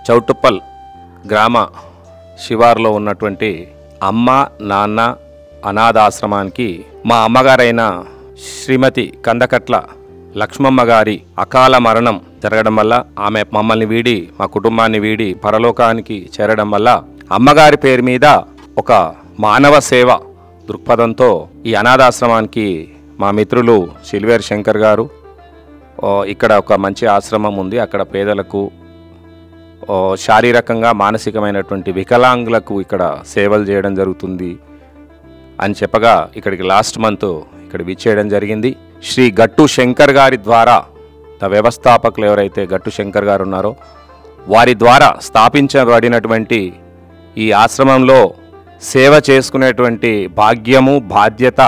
చౌటుప్పల్ గ్రామ శివారులో ఉన్నటువంటి అమ్మ నాన్న అనాథాశ్రమానికి మా అమ్మగారైన శ్రీమతి కందకట్ల లక్ష్మమ్మ గారి అకాల మరణం జరగడం వల్ల ఆమె మమ్మల్ని వీడి మా కుటుంబాన్ని వీడి పరలోకానికి చేరడం వల్ల అమ్మగారి పేరు మీద ఒక మానవ సేవ దృక్పథంతో ఈ అనాథాశ్రమానికి మా మిత్రులు సిల్వేర్ శంకర్ గారు ఇక్కడ ఒక మంచి ఆశ్రమం ఉంది, అక్కడ పేదలకు శారీరకంగా మానసికమైనటువంటి వికలాంగులకు ఇక్కడ సేవలు చేయడం జరుగుతుంది అని చెప్పగా ఇక్కడికి లాస్ట్ మంత్ ఇక్కడ విచ్చేయడం జరిగింది. శ్రీ గట్టు శంకర్ గారి ద్వారా వ్యవస్థాపకులు ఎవరైతే గట్టు శంకర్ గారు ఉన్నారో వారి ద్వారా స్థాపించబడినటువంటి ఈ ఆశ్రమంలో సేవ చేసుకునేటువంటి భాగ్యము బాధ్యత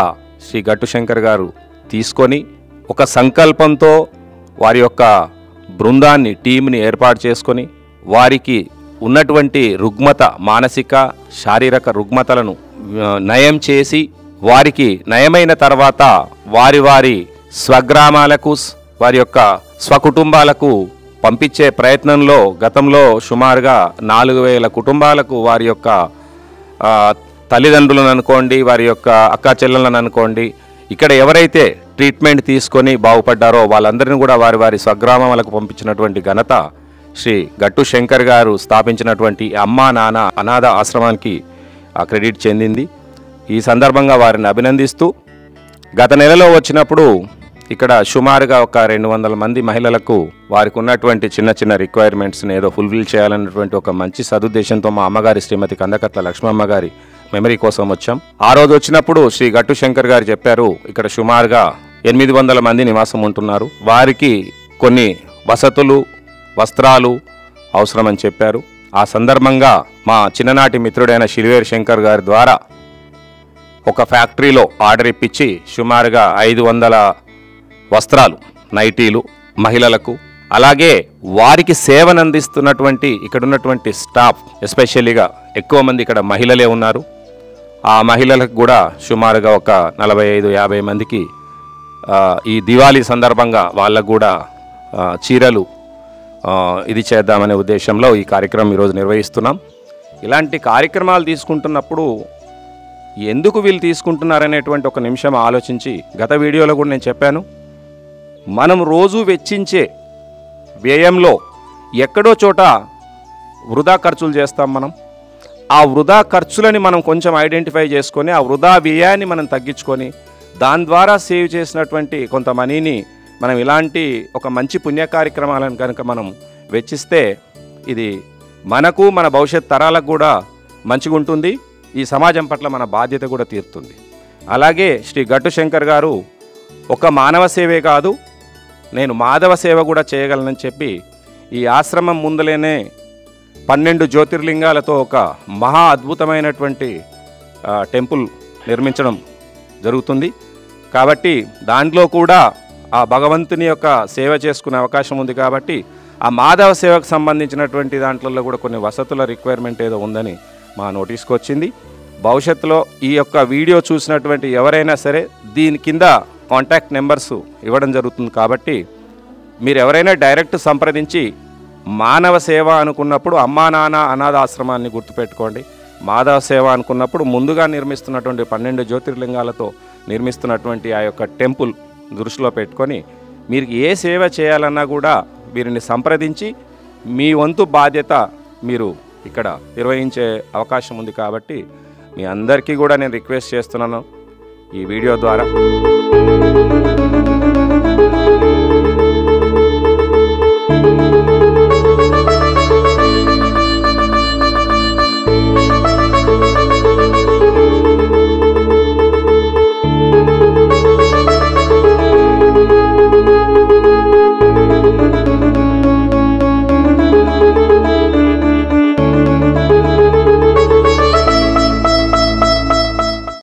శ్రీ గట్టు శంకర్ గారు తీసుకొని ఒక సంకల్పంతో వారి యొక్క బృందాన్ని టీంని ఏర్పాటు చేసుకొని వారికి ఉన్నటువంటి రుగ్మత మానసిక శారీరక రుగ్మతలను నయం చేసి వారికి నయమైన తర్వాత వారి స్వగ్రామాలకు వారి యొక్క స్వకుటుంబాలకు పంపించే ప్రయత్నంలో గతంలో సుమారుగా 4000 కుటుంబాలకు వారి యొక్క తల్లిదండ్రులను అనుకోండి, వారి యొక్క అక్క చెల్లెలను అనుకోండి, ఇక్కడ ఎవరైతే ట్రీట్మెంట్ తీసుకొని బాగుపడ్డారో వాళ్ళందరినీ కూడా వారి స్వగ్రామాలకు పంపించినటువంటి ఘనత శ్రీ గట్టు శంకర్ గారు స్థాపించినటువంటి అమ్మా నాన్న అనాథ ఆశ్రమానికి క్రెడిట్ చెందింది. ఈ సందర్భంగా వారిని అభినందిస్తూ గత నెలలో వచ్చినప్పుడు ఇక్కడ సుమారుగా ఒక 200 మంది మహిళలకు వారికి ఉన్నటువంటి చిన్న రిక్వైర్మెంట్స్ని ఏదో ఫుల్ఫిల్ చేయాలన్నటువంటి ఒక మంచి సదుద్దేశంతో మా అమ్మగారి శ్రీమతి కందకట్ల లక్ష్మమ్మ గారి మెమరీ కోసం వచ్చాం. ఆ రోజు వచ్చినప్పుడు శ్రీ గట్టు శంకర్ గారు చెప్పారు ఇక్కడ సుమారుగా 800 మంది నివాసం ఉంటున్నారు, వారికి కొన్ని వసతులు వస్త్రాలు అవసరమని చెప్పారు. ఆ సందర్భంగా మా చిన్ననాటి మిత్రుడైన సిల్వేర్ శంకర్ గారి ద్వారా ఒక ఫ్యాక్టరీలో ఆర్డర్ ఇప్పించి సుమారుగా 500 వస్త్రాలు నైటీలు మహిళలకు, అలాగే వారికి సేవనందిస్తున్నటువంటి ఇక్కడ ఉన్నటువంటి స్టాఫ్ ఎస్పెషల్లీగా ఎక్కువ మంది ఇక్కడ మహిళలే ఉన్నారు, ఆ మహిళలకు కూడా సుమారుగా ఒక 45-50 మందికి ఈ దివాళీ సందర్భంగా వాళ్ళకు కూడా చీరలు ఇది చేద్దామనే ఉద్దేశంలో ఈ కార్యక్రమం ఈరోజు నిర్వహిస్తున్నాం. ఇలాంటి కార్యక్రమాలు తీసుకుంటున్నప్పుడు ఎందుకు వీళ్ళు తీసుకుంటున్నారనేటువంటి ఒక నిమిషం ఆలోచించి, గత వీడియోలో కూడా నేను చెప్పాను, మనం రోజు వెచ్చించే వ్యయంలో ఎక్కడో చోట వృధా ఖర్చులు చేస్తాం. మనం ఆ వృధా ఖర్చులని మనం కొంచెం ఐడెంటిఫై చేసుకొని ఆ వృధా వ్యయాన్ని మనం తగ్గించుకొని దాని ద్వారా సేవ్ చేసినటువంటి కొంత మనీని మనం ఇలాంటి ఒక మంచి పుణ్య కార్యక్రమాలను కనుక మనం వెచ్చిస్తే ఇది మనకు మన భవిష్యత్ తరాలకు కూడా మంచిగా ఉంటుంది, ఈ సమాజం పట్ల మన బాధ్యత కూడా తీరుతుంది. అలాగే శ్రీ గట్టు శంకర్ గారు ఒక మానవ సేవే కాదు, నేను మాధవ సేవ కూడా చేయగలనని చెప్పి ఈ ఆశ్రమం ముందులేనే 12 జ్యోతిర్లింగాలతో ఒక మహా అద్భుతమైనటువంటి టెంపుల్ నిర్మించడం జరుగుతుంది. కాబట్టి దాంట్లో కూడా ఆ భగవంతుని యొక్క సేవ చేసుకునే అవకాశం ఉంది. కాబట్టి ఆ మాధవ సేవకు సంబంధించినటువంటి దాంట్లో కూడా కొన్ని వసతుల రిక్వైర్మెంట్ ఏదో ఉందని మా నోటీస్కి వచ్చింది. భవిష్యత్తులో ఈ యొక్క వీడియో చూసినటువంటి ఎవరైనా సరే దీని కింద కాంటాక్ట్ నెంబర్స్ ఇవ్వడం జరుగుతుంది. కాబట్టి మీరు ఎవరైనా డైరెక్ట్ సంప్రదించి మానవ సేవ అనుకున్నప్పుడు అమ్మా నాన్న అనాథాశ్రమాన్ని గుర్తుపెట్టుకోండి. మాధవ సేవ అనుకున్నప్పుడు ముందుగా నిర్మిస్తున్నటువంటి 12 జ్యోతిర్లింగాలతో నిర్మిస్తున్నటువంటి ఆ యొక్క టెంపుల్ దృష్టిలో పెట్టుకొని మీరు ఏ సేవ చేయాలన్నా కూడా వీరిని సంప్రదించి మీ వంతు బాధ్యత మీరు ఇక్కడ నిర్వహించే అవకాశం ఉంది. కాబట్టి మీ అందరికీ కూడా నేను రిక్వెస్ట్ చేస్తున్నాను ఈ వీడియో ద్వారా.